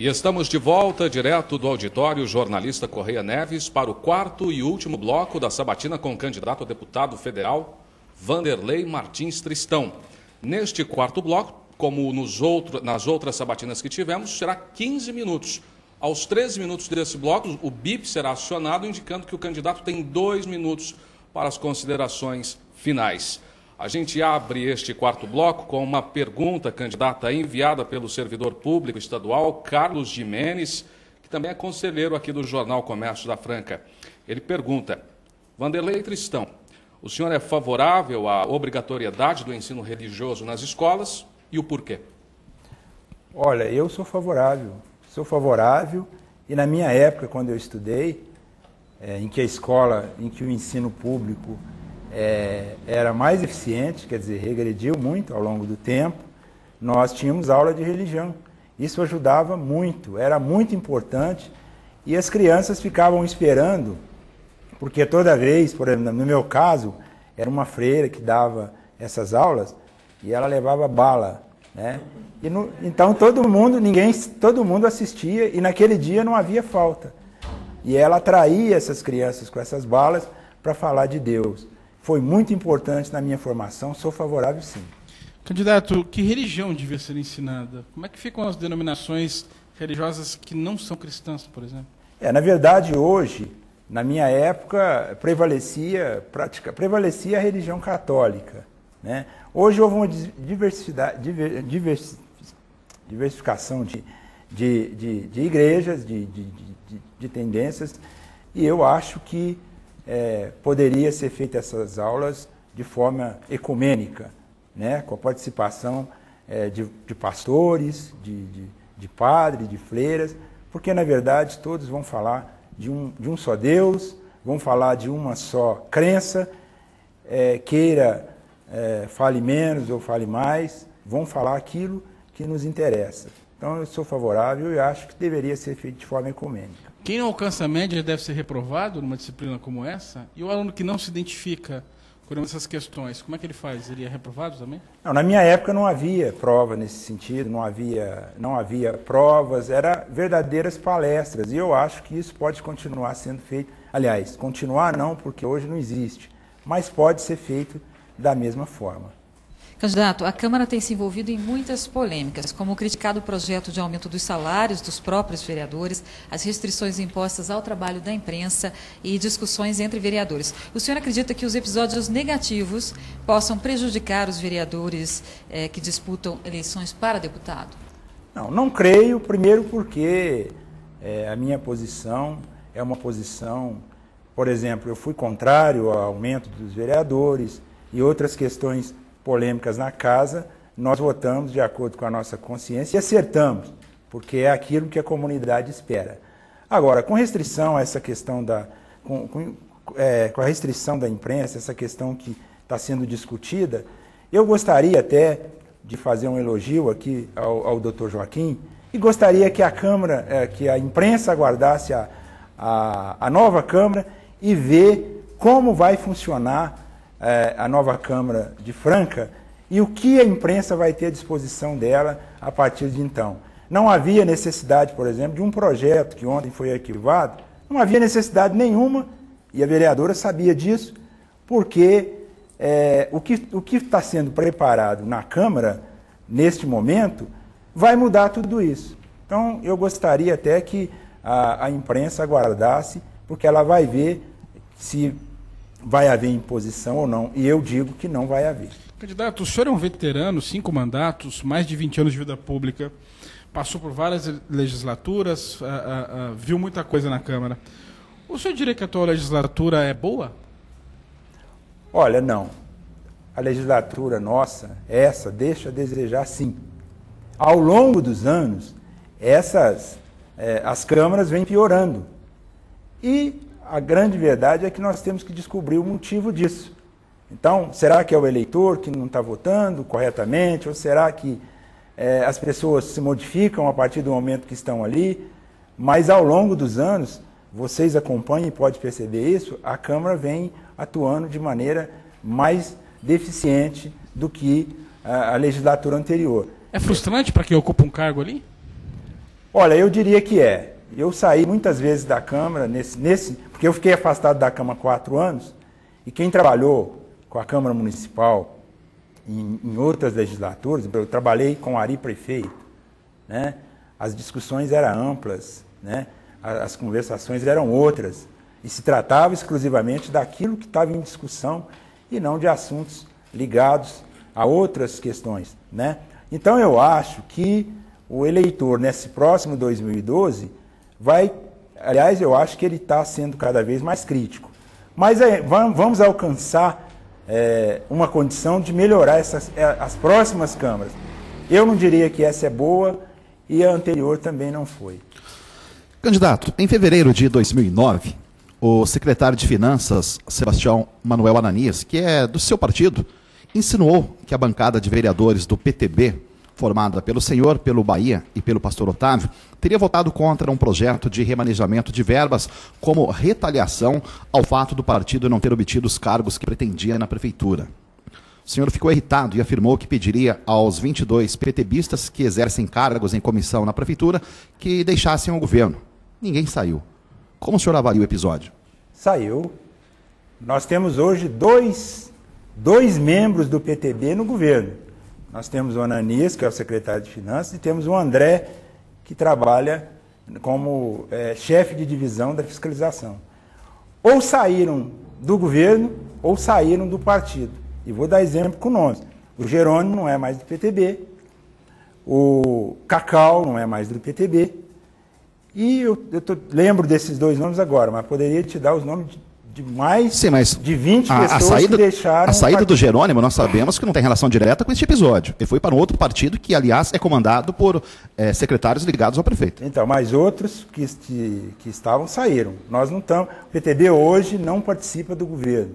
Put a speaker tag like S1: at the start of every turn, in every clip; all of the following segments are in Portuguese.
S1: E estamos de volta, direto do auditório Jornalista Correia Neves, para o quarto e último bloco da sabatina com o candidato a deputado federal, Vanderlei Martins Tristão. Neste quarto bloco, como nas outras sabatinas que tivemos, será 15 minutos. Aos 13 minutos desse bloco, o bip será acionado, indicando que o candidato tem 2 minutos para as considerações finais. A gente abre este quarto bloco com uma pergunta, candidata, enviada pelo servidor público estadual, Carlos Jimenez, que também é conselheiro aqui do Jornal Comércio da Franca. Ele pergunta: Vanderlei Tristão, o senhor é favorável à obrigatoriedade do ensino religioso nas escolas e o porquê?
S2: Olha, eu sou favorável e na minha época, quando eu estudei, em que o ensino público era mais eficiente, quer dizer, regrediu muito ao longo do tempo, nós tínhamos aula de religião. Isso ajudava muito, era muito importante e as crianças ficavam esperando, porque toda vez, por exemplo, no meu caso, era uma freira que dava essas aulas e ela levava bala, né? Então todo mundo assistia e naquele dia não havia falta. E ela atraía essas crianças com essas balas para falar de Deus. Foi muito importante na minha formação, sou favorável sim.
S3: Candidato, que religião devia ser ensinada? Como é que ficam as denominações religiosas que não são cristãs, por exemplo?
S2: Na verdade, hoje, na minha época, prevalecia a religião católica, né? Hoje houve uma diversificação de igrejas, de tendências, e eu acho que poderia ser feita essas aulas de forma ecumênica, né? Com a participação de pastores, de padres, de freiras, porque na verdade todos vão falar de um só Deus, vão falar de uma só crença, fale menos ou fale mais, vão falar aquilo que nos interessa. Então eu sou favorável e acho que deveria ser feito de forma ecumênica.
S3: Quem não alcança a média deve ser reprovado numa disciplina como essa? E o aluno que não se identifica com essas questões, como é que ele faz? Ele é reprovado também?
S2: Não, na minha época não havia prova nesse sentido, não havia provas, eram verdadeiras palestras. E eu acho que isso pode continuar sendo feito. Aliás, continuar não, porque hoje não existe, mas pode ser feito da mesma forma.
S4: Candidato, a Câmara tem se envolvido em muitas polêmicas, como o criticado projeto de aumento dos salários dos próprios vereadores, as restrições impostas ao trabalho da imprensa e discussões entre vereadores. O senhor acredita que os episódios negativos possam prejudicar os vereadores que disputam eleições para deputado?
S2: Não creio, primeiro porque a minha posição é uma posição, por exemplo, eu fui contrário ao aumento dos vereadores e outras questões polêmicas na casa, nós votamos de acordo com a nossa consciência e acertamos, porque é aquilo que a comunidade espera. Agora, com restrição a essa questão com a restrição da imprensa, essa questão que está sendo discutida, eu gostaria até de fazer um elogio aqui ao Dr. Joaquim e gostaria que a Câmara, que a imprensa aguardasse a nova Câmara e ver como vai funcionar a nova Câmara de Franca e o que a imprensa vai ter à disposição dela a partir de então. Não havia necessidade, por exemplo, de um projeto que ontem foi arquivado, não havia necessidade nenhuma, e a vereadora sabia disso, porque o que está sendo preparado na Câmara, neste momento, vai mudar tudo isso. Então, eu gostaria até que a imprensa aguardasse, porque ela vai ver se vai haver imposição ou não, e eu digo que não vai haver.
S3: Candidato, o senhor é um veterano, 5 mandatos, mais de 20 anos de vida pública, passou por várias legislaturas, viu muita coisa na Câmara. O senhor diria que a atual legislatura é boa?
S2: Olha, não. A legislatura nossa, deixa a desejar sim. Ao longo dos anos, as câmaras vêm piorando. E a grande verdade é que nós temos que descobrir o motivo disso. Então, será que é o eleitor que não está votando corretamente? Ou será que as pessoas se modificam a partir do momento que estão ali? Mas ao longo dos anos, vocês acompanham e podem perceber isso, a Câmara vem atuando de maneira mais deficiente do que a legislatura anterior.
S3: É frustrante para quem ocupa um cargo ali?
S2: Olha, eu diria que é. Eu saí muitas vezes da Câmara, porque eu fiquei afastado da Câmara há 4 anos, e quem trabalhou com a Câmara Municipal em outras legislaturas, eu trabalhei com o Ari prefeito, né? As discussões eram amplas, né? As conversações eram outras, e se tratava exclusivamente daquilo que estava em discussão e não de assuntos ligados a outras questões, né? Então eu acho que o eleitor nesse próximo 2012 aliás, eu acho que ele está sendo cada vez mais crítico, mas vamos alcançar uma condição de melhorar as próximas câmaras. Eu não diria que essa é boa e a anterior também não foi.
S5: Candidato, em fevereiro de 2009, o secretário de Finanças, Sebastião Manuel Ananias, que é do seu partido, insinuou que a bancada de vereadores do PTB, formada pelo senhor, pelo Bahia e pelo pastor Otávio, teria votado contra um projeto de remanejamento de verbas como retaliação ao fato do partido não ter obtido os cargos que pretendia na prefeitura. O senhor ficou irritado e afirmou que pediria aos 22 PTBistas que exercem cargos em comissão na prefeitura que deixassem o governo. Ninguém saiu. Como o senhor avalia o episódio?
S2: Saiu. Nós temos hoje dois membros do PTB no governo. Nós temos o Ananias, que é o secretário de Finanças, e temos o André, que trabalha como chefe de divisão da fiscalização. Ou saíram do governo, ou saíram do partido. E vou dar exemplo com nomes. O Jerônimo não é mais do PTB, o Cacau não é mais do PTB, e eu lembro desses 2 nomes agora, mas poderia te dar os nomes de mais de 20 pessoas que deixaram...
S5: A saída do Jerônimo, nós sabemos que não tem relação direta com este episódio. Ele foi para um outro partido que, aliás, é comandado por secretários ligados ao prefeito.
S2: Então, mas outros que estavam saíram. Nós não estamos... O PTB hoje não participa do governo.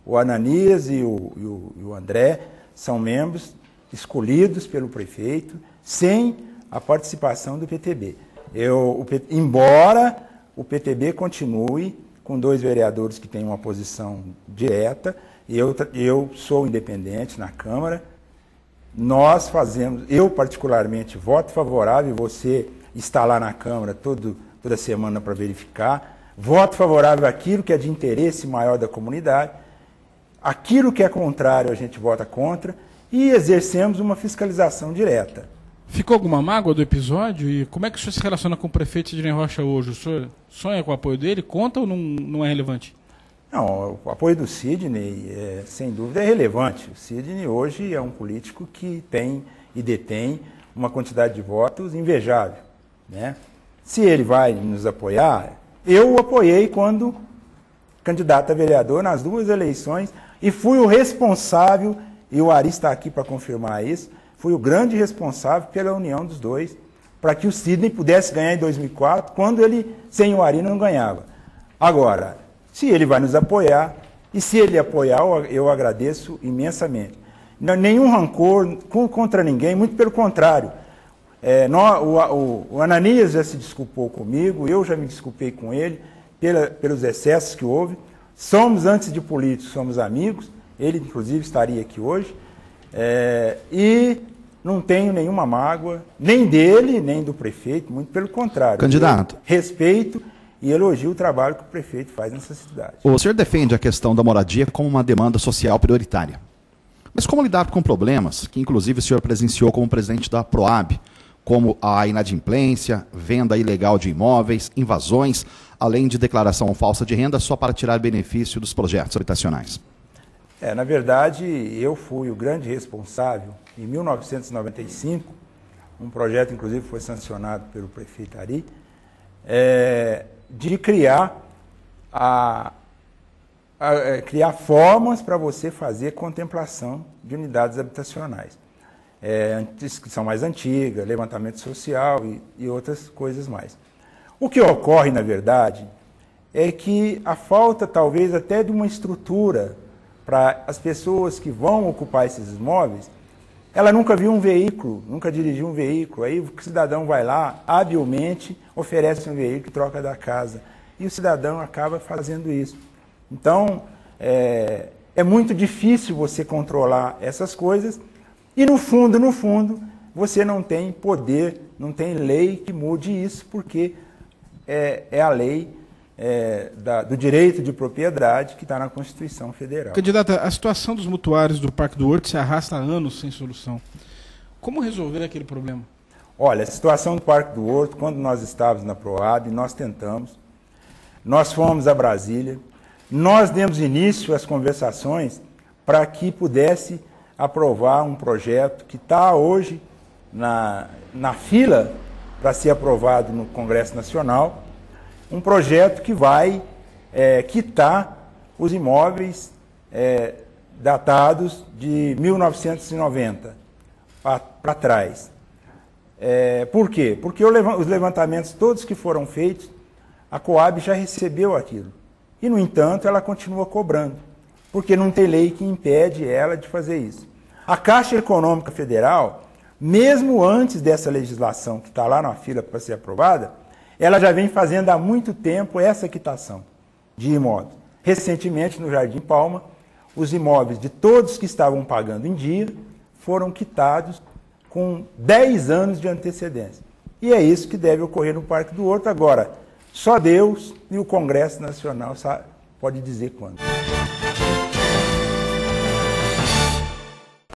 S2: O Ananias e o André são membros escolhidos pelo prefeito sem a participação do PTB. Embora o PTB continue com 2 vereadores que têm uma posição direta, eu sou independente na Câmara, eu particularmente voto favorável, você está lá na Câmara toda semana para verificar, voto favorável àquilo que é de interesse maior da comunidade, aquilo que é contrário a gente vota contra e exercemos uma fiscalização direta.
S3: Ficou alguma mágoa do episódio? E como é que o senhor se relaciona com o prefeito Sidney Rocha hoje? O senhor sonha com o apoio dele? Conta ou não é relevante?
S2: Não, o apoio do Sidney, sem dúvida, é relevante. O Sidney hoje é um político que tem e detém uma quantidade de votos invejável, né? Se ele vai nos apoiar, eu o apoiei quando candidato a vereador nas 2 eleições e fui o responsável, e o Ari está aqui para confirmar isso, fui o grande responsável pela união dos 2, para que o Sidney pudesse ganhar em 2004, quando ele, sem o Ari, não ganhava. Agora, se ele vai nos apoiar, e se ele apoiar, eu agradeço imensamente. Nenhum rancor contra ninguém, muito pelo contrário. O Ananias já se desculpou comigo, eu já me desculpei com ele pelos excessos que houve. Somos, antes de políticos, somos amigos, ele inclusive estaria aqui hoje, e não tenho nenhuma mágoa, nem dele, nem do prefeito, muito pelo contrário.
S5: Candidato.
S2: Respeito e elogio o trabalho que o prefeito faz nessa cidade.
S5: O senhor defende a questão da moradia como uma demanda social prioritária. Mas como lidar com problemas que, inclusive, o senhor presenciou como presidente da PROAB, como a inadimplência, venda ilegal de imóveis, invasões, além de declaração falsa de renda só para tirar benefício dos projetos habitacionais?
S2: Na verdade, eu fui o grande responsável, em 1995, um projeto, inclusive, foi sancionado pelo prefeito Ari, de criar formas para você fazer contemplação de unidades habitacionais. Que são mais antigas, levantamento social e outras coisas mais. O que ocorre, na verdade, é que a falta, talvez, até de uma estrutura para as pessoas que vão ocupar esses imóveis, ela nunca viu um veículo, nunca dirigiu um veículo, aí o cidadão vai lá, habilmente, oferece um veículo e troca da casa. E o cidadão acaba fazendo isso. Então, é muito difícil você controlar essas coisas e, no fundo, você não tem poder, não tem lei que mude isso, porque é a lei do direito de propriedade que está na Constituição Federal.
S3: Candidata, a situação dos mutuários do Parque do Horto se arrasta há anos sem solução. Como resolver aquele problema?
S2: Olha, a situação do Parque do Horto, quando nós estávamos na PROAB, nós tentamos, nós fomos a Brasília, nós demos início às conversações para que pudesse aprovar um projeto que está hoje na fila para ser aprovado no Congresso Nacional, um projeto que vai quitar os imóveis datados de 1990 para trás. Por quê? Porque os levantamentos todos que foram feitos, a Coab já recebeu aquilo. E, no entanto, ela continua cobrando, porque não tem lei que impede ela de fazer isso. A Caixa Econômica Federal, mesmo antes dessa legislação que está lá na fila para ser aprovada, ela já vem fazendo há muito tempo essa quitação de imóveis. Recentemente, no Jardim Palma, os imóveis de todos que estavam pagando em dia foram quitados com 10 anos de antecedência. E é isso que deve ocorrer no Parque do Horto agora. Só Deus e o Congresso Nacional pode dizer quando.